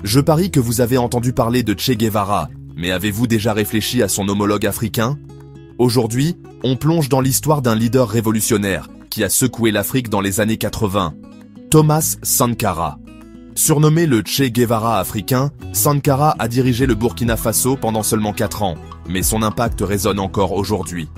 Je parie que vous avez entendu parler de Che Guevara, mais avez-vous déjà réfléchi à son homologue africain? Aujourd'hui, on plonge dans l'histoire d'un leader révolutionnaire qui a secoué l'Afrique dans les années 80, Thomas Sankara. Surnommé le Che Guevara africain, Sankara a dirigé le Burkina Faso pendant seulement 4 ans, mais son impact résonne encore aujourd'hui.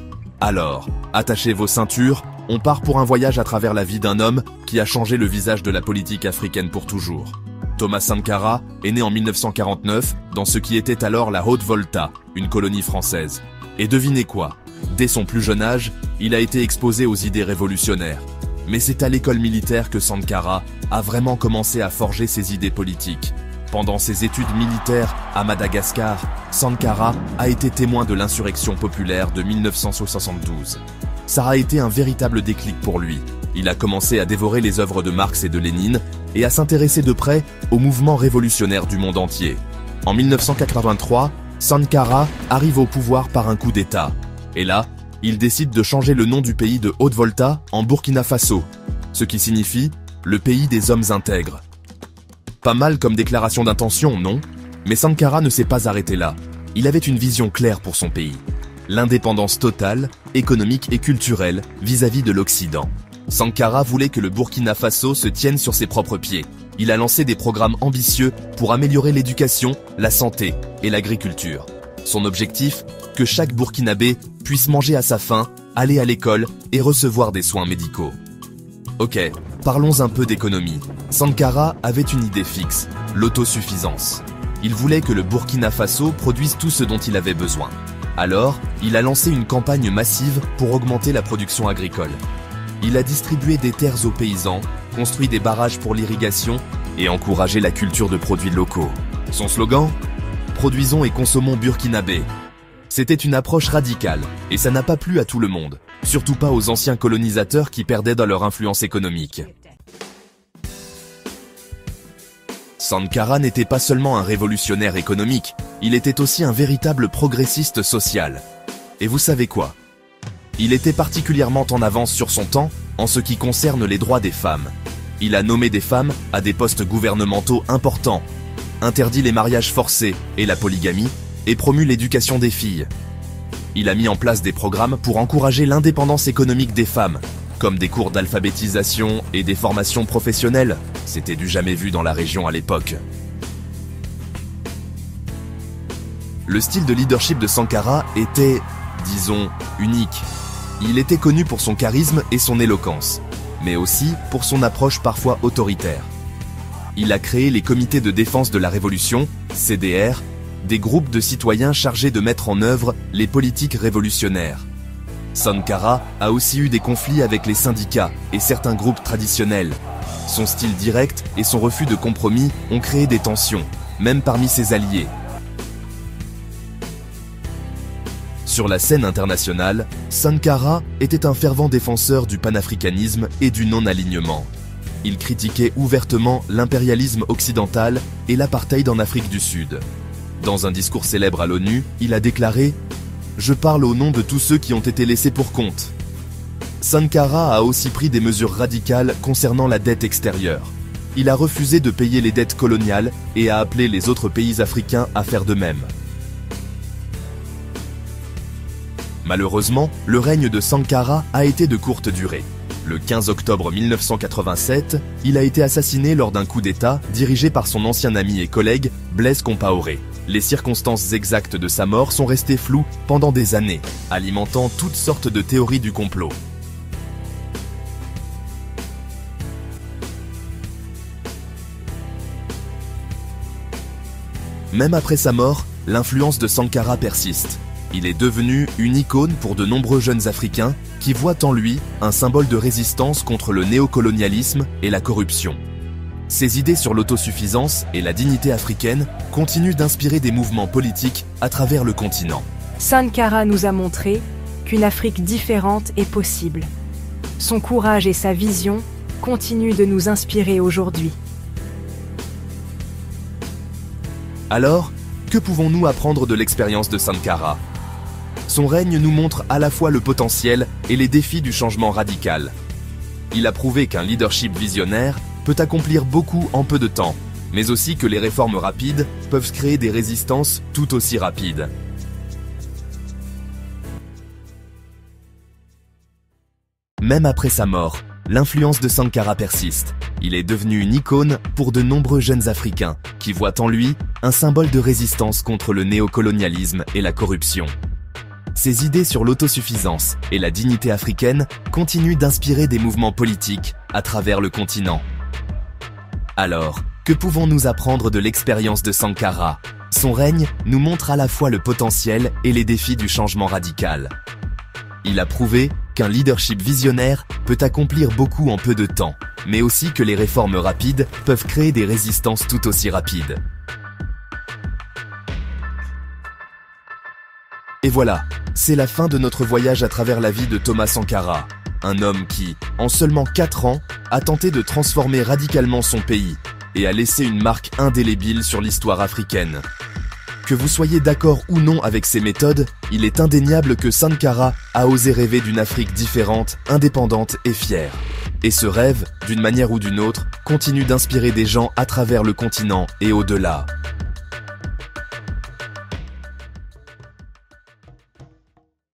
Alors, attachez vos ceintures, on part pour un voyage à travers la vie d'un homme qui a changé le visage de la politique africaine pour toujours. Thomas Sankara est né en 1949 dans ce qui était alors la Haute-Volta, une colonie française. Et devinez quoi? Dès son plus jeune âge, il a été exposé aux idées révolutionnaires. Mais c'est à l'école militaire que Sankara a vraiment commencé à forger ses idées politiques. Pendant ses études militaires à Madagascar, Sankara a été témoin de l'insurrection populaire de 1972. Ça a été un véritable déclic pour lui. Il a commencé à dévorer les œuvres de Marx et de Lénine et à s'intéresser de près au mouvement révolutionnaire du monde entier. En 1983, Sankara arrive au pouvoir par un coup d'État. Et là, il décide de changer le nom du pays de Haute-Volta en Burkina Faso, ce qui signifie « le pays des hommes intègres ». Pas mal comme déclaration d'intention, non? Mais Sankara ne s'est pas arrêté là. Il avait une vision claire pour son pays. L'indépendance totale, économique et culturelle vis-à-vis de l'Occident. Sankara voulait que le Burkina Faso se tienne sur ses propres pieds. Il a lancé des programmes ambitieux pour améliorer l'éducation, la santé et l'agriculture. Son objectif, que chaque Burkinabé puisse manger à sa faim, aller à l'école et recevoir des soins médicaux. Ok, parlons un peu d'économie. Sankara avait une idée fixe, l'autosuffisance. Il voulait que le Burkina Faso produise tout ce dont il avait besoin. Alors, il a lancé une campagne massive pour augmenter la production agricole. Il a distribué des terres aux paysans, construit des barrages pour l'irrigation et encouragé la culture de produits locaux. Son slogan ? Produisons et consommons burkinabé. C'était une approche radicale et ça n'a pas plu à tout le monde, surtout pas aux anciens colonisateurs qui perdaient dans leur influence économique. Sankara n'était pas seulement un révolutionnaire économique, il était aussi un véritable progressiste social. Et vous savez quoi ? Il était particulièrement en avance sur son temps en ce qui concerne les droits des femmes. Il a nommé des femmes à des postes gouvernementaux importants, interdit les mariages forcés et la polygamie, et promu l'éducation des filles. Il a mis en place des programmes pour encourager l'indépendance économique des femmes, comme des cours d'alphabétisation et des formations professionnelles. C'était du jamais vu dans la région à l'époque. Le style de leadership de Sankara était, disons, unique. Il était connu pour son charisme et son éloquence, mais aussi pour son approche parfois autoritaire. Il a créé les comités de défense de la Révolution, CDR, des groupes de citoyens chargés de mettre en œuvre les politiques révolutionnaires. Sankara a aussi eu des conflits avec les syndicats et certains groupes traditionnels. Son style direct et son refus de compromis ont créé des tensions, même parmi ses alliés. Sur la scène internationale, Sankara était un fervent défenseur du panafricanisme et du non-alignement. Il critiquait ouvertement l'impérialisme occidental et l'apartheid en Afrique du Sud. Dans un discours célèbre à l'ONU, il a déclaré « Je parle au nom de tous ceux qui ont été laissés pour compte ». Sankara a aussi pris des mesures radicales concernant la dette extérieure. Il a refusé de payer les dettes coloniales et a appelé les autres pays africains à faire de même. Malheureusement, le règne de Sankara a été de courte durée. Le 15 octobre 1987, il a été assassiné lors d'un coup d'État dirigé par son ancien ami et collègue Blaise Compaoré. Les circonstances exactes de sa mort sont restées floues pendant des années, alimentant toutes sortes de théories du complot. Même après sa mort, l'influence de Sankara persiste. Il est devenu une icône pour de nombreux jeunes Africains qui voient en lui un symbole de résistance contre le néocolonialisme et la corruption. Ses idées sur l'autosuffisance et la dignité africaine continuent d'inspirer des mouvements politiques à travers le continent. Sankara nous a montré qu'une Afrique différente est possible. Son courage et sa vision continuent de nous inspirer aujourd'hui. Alors, que pouvons-nous apprendre de l'expérience de Sankara ? Son règne nous montre à la fois le potentiel et les défis du changement radical. Il a prouvé qu'un leadership visionnaire peut accomplir beaucoup en peu de temps, mais aussi que les réformes rapides peuvent créer des résistances tout aussi rapides. Même après sa mort, l'influence de Sankara persiste. Il est devenu une icône pour de nombreux jeunes Africains qui voient en lui un symbole de résistance contre le néocolonialisme et la corruption. Ses idées sur l'autosuffisance et la dignité africaine continuent d'inspirer des mouvements politiques à travers le continent. Alors, que pouvons-nous apprendre de l'expérience de Sankara? Son règne nous montre à la fois le potentiel et les défis du changement radical. Il a prouvé qu'un leadership visionnaire peut accomplir beaucoup en peu de temps, mais aussi que les réformes rapides peuvent créer des résistances tout aussi rapides. Et voilà, c'est la fin de notre voyage à travers la vie de Thomas Sankara, un homme qui, en seulement 4 ans, a tenté de transformer radicalement son pays et a laissé une marque indélébile sur l'histoire africaine. Que vous soyez d'accord ou non avec ses méthodes, il est indéniable que Sankara a osé rêver d'une Afrique différente, indépendante et fière. Et ce rêve, d'une manière ou d'une autre, continue d'inspirer des gens à travers le continent et au-delà.